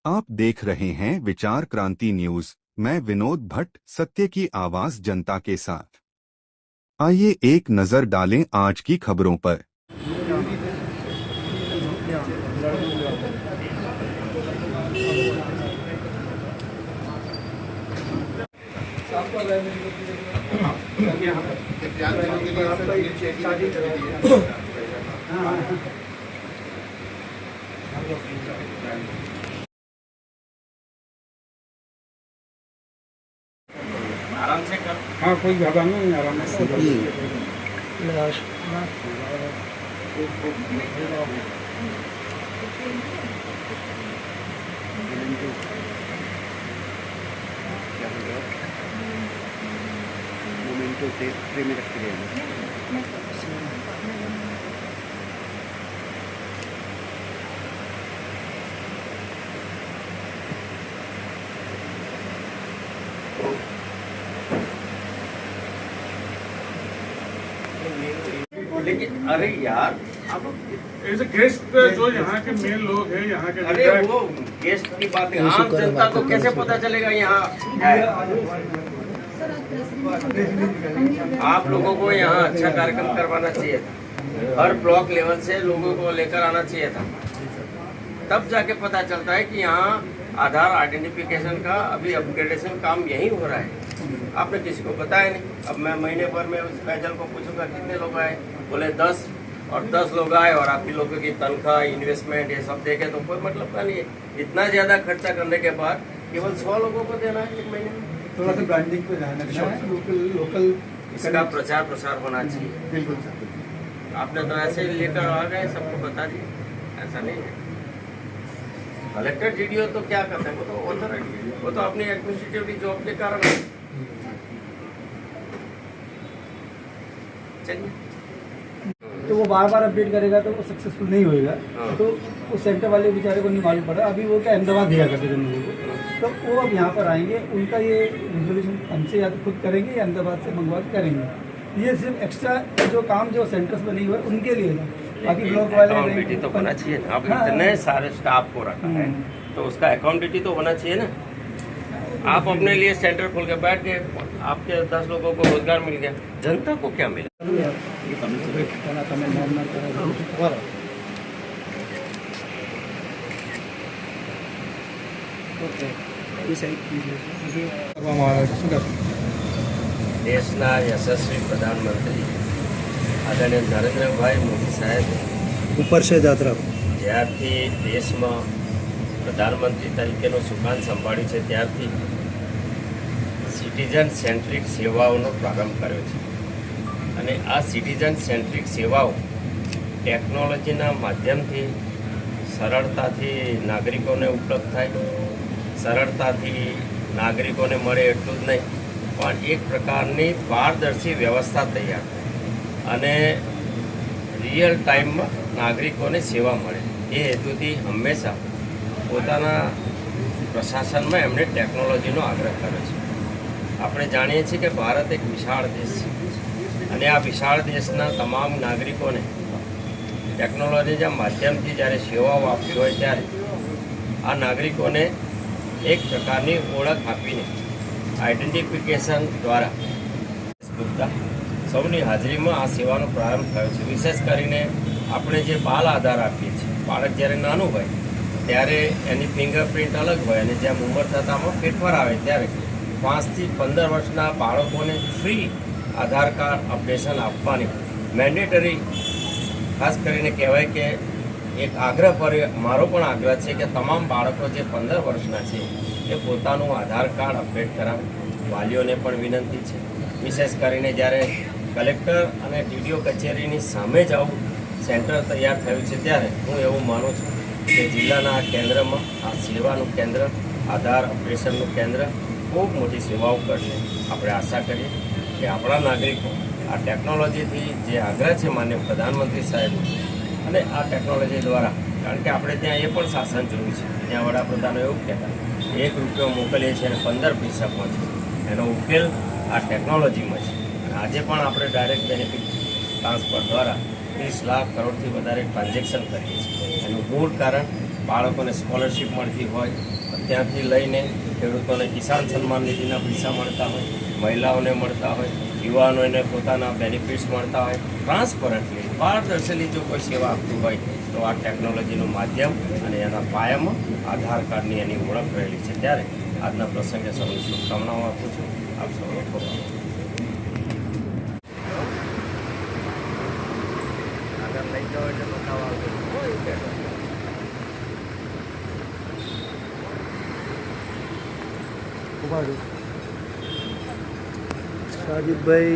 आप देख रहे हैं विचार क्रांति न्यूज। मैं विनोद भट्ट, सत्य की आवाज जनता के साथ। आइए एक नजर डालें आज की खबरों पर। आराम से कर। हाँ, कोई घबराना नहीं, आराम से मोमेंटो से ट्रे में रख के लेकिन अरे यार अब एज गेस्ट जो यहाँ के मेन लोग हैं, यहाँ के अरे वो गेस्ट की बात है, आम जनता को कैसे पता चलेगा यहाँ है? आप लोगों को यहाँ अच्छा कार्यक्रम करवाना चाहिए था, हर ब्लॉक लेवल से लोगों को लेकर आना चाहिए था, तब जाके पता चलता है कि यहाँ आधार आइडेंटिफिकेशन का अभी अपग्रेडेशन काम यही हो रहा है। आपने किसी को बताया नहीं। अब मैं महीने भर में उस फैजल को पूछूंगा कितने लोग आए, बोले 10, और 10 लोग आए और आप ही लोगों की तनख्वाह, इन्वेस्टमेंट ये सब देखे तो कोई मतलब का नहीं है। इतना ज्यादा खर्चा करने के बाद केवल 100 लोगों को देना है एक महीने में। थोड़ा सा ब्रांडिंग पे ध्यान रखना है, लोकल इसका प्रचार प्रसार होना चाहिए। बिल्कुल सर। आपने तो ऐसे ही लेकर आ गए, सबको बता दिए, ऐसा नहीं है। कलेक्टर डीडीओ तो क्या करते हैं, वो तो ऑथोरिटी, वो तो अपनी एडमिनिस्ट्रेटिव जॉब के कारण है। चलिए, तो वो बार बार अपडेट करेगा तो वो सक्सेसफुल नहीं होएगा। हाँ। तो उस सेंटर वाले बेचारे को नहीं मालूम पड़ा। अभी वो क्या अहमदाबाद दिया करते थे लोगों को, तो वो अब यहाँ पर आएंगे, उनका ये रिजोल्यूशन हमसे या तो खुद करेंगे या अहमदाबाद से मंगवा के करेंगे। ये सिर्फ एक्स्ट्रा जो काम जो सेंटर्स बने हुए उनके लिए है, बाकी ब्लॉक वाले अकाउंटेबिलिटी तो होना चाहिए ना। अब हाँ। इतने सारे स्टाफ को रखा है तो उसका अकाउंटेबिलिटी तो होना चाहिए ना। आप अपने लिए सेंटर खोल के बैठ गए, आपके 10 लोगों को रोजगार मिल गया, जनता को क्या मिला? દેશના યશસ્વી પ્રધાનમંત્રી આદરણીય નરેન્દ્રભાઈ મોદી સાહેબ ऊपर से यात्रा જ્યારથી દેશમાં પ્રધાનમંત્રી તરીકેનું સુકાન સંભાળ્યું છે ત્યારથી સિટીઝન સેન્ટ્રિક સેવાઓનો પ્રારંભ કર્યો છે અને આ સિટીઝન સેન્ટ્રિક સેવાઓ ટેકનોલોજીના માધ્યમથી સરળતાથી નાગરિકોને ઉપલબ્ધ થાય, સરળતાથી નાગરિકોને મળે એટલું જ નહીં પણ એક પ્રકારની પારદર્શી વ્યવસ્થા તૈયાર થાય અને રિયલ ટાઈમમાં નાગરિકોને સેવા મળે એ હેતુથી હંમેશા પોતાના પ્રશાસનમાં એમણે ટેકનોલોજીનો આગ્રહ કર્યો છે। આપણે જાણીએ છીએ કે ભારત એક વિશાળ દેશ છે અને આ વિશાળ દેશના તમામ નાગરિકોને ટેકનોલોજીના માધ્યમથી જ્યારે સેવાઓ આપવી હોય ત્યારે આ નાગરિકોને એક પ્રકારની ઓળખ આપીને આઈડેન્ટિફિકેશન દ્વારા ગુપ્તા સૌની હાજરીમાં આ સેવાનો પ્રારંભ થયો છે। વિશેષ કરીને આપણે જે બાલ આધાર આપીએ છીએ, બાળક જ્યારે નાનું હોય ત્યારે એની ફિંગરપ્રિન્ટ અલગ હોય અને જેમ ઉંમર થતાંમાં ફેરફાર આવે ત્યારે 5 થી 15 વર્ષના બાળકોને ફ્રી આધાર કાર્ડ અપડેશન આપવાની મેન્ડેટરી, ખાસ કરીને કહેવાય કે એક આગ્રહ પર મારો પણ આગ્રહ છે કે તમામ બાળકો જે 15 વર્ષના છે એ પોતાનું આધાર કાર્ડ અપડેટ કરાવે। વાલીઓને પણ વિનંતી છે, વિશેષ કરીને જ્યારે કલેક્ટર અને ડીડીઓ કચેરીની સામે જ આવું સેન્ટર તૈયાર થયું છે ત્યારે હું એવું માનું છું કે જિલ્લાના આ કેન્દ્રમાં આ સેવાનું કેન્દ્ર, આધાર અપડેશનનું કેન્દ્ર ખૂબ મોટી સેવાઓ કરશે। આપણે આશા કરીએ કે આપણા નાગરિકો આ ટેકનોલોજીથી જે આગ્રહ છે માન્ય પ્રધાનમંત્રી સાહેબ અને આ ટેકનોલોજી દ્વારા, કારણ કે આપણે ત્યાં એ પણ શાસન જોયું છે, ત્યાં વડાપ્રધાનો એવું કહેતા 1 રૂપિયો મોકલીએ છીએ અને 15 પૈસા પહોંચે છે, એનો ઉકેલ આ ટેકનોલોજીમાં છે। અને આજે પણ આપણે ડાયરેક્ટ બેનિફિટ ટ્રાન્સફર દ્વારા 30 લાખ કરોડથી વધારે ટ્રાન્ઝેક્શન કરીએ છીએ। એનું મૂળ કારણ બાળકોને સ્કોલરશીપ મળતી હોય ત્યાંથી લઈને ખેડૂતોને કિસાન સન્માન નિધિના પૈસા મળતા હોય, મહિલાઓને મળતા હોય, યુવાનોને પોતાના બેનિફિટ્સ મળતા હોય, ટ્રાન્સપરન્ટલી પારદર્શીલી જો કોઈ સેવા આપતું હોય તો આ ટેકનોલોજીનું માધ્યમ અને એના પાયામાં આધાર કાર્ડની એની ઓળખ રહેલી છે. ત્યારે આજના પ્રસંગે સૌને શુભકામનાઓ આપું છું. આપ સૌનો ખૂબ આભાર. આગળ લઈ જાઓ એટલે બતાવવા સાજીદભાઈ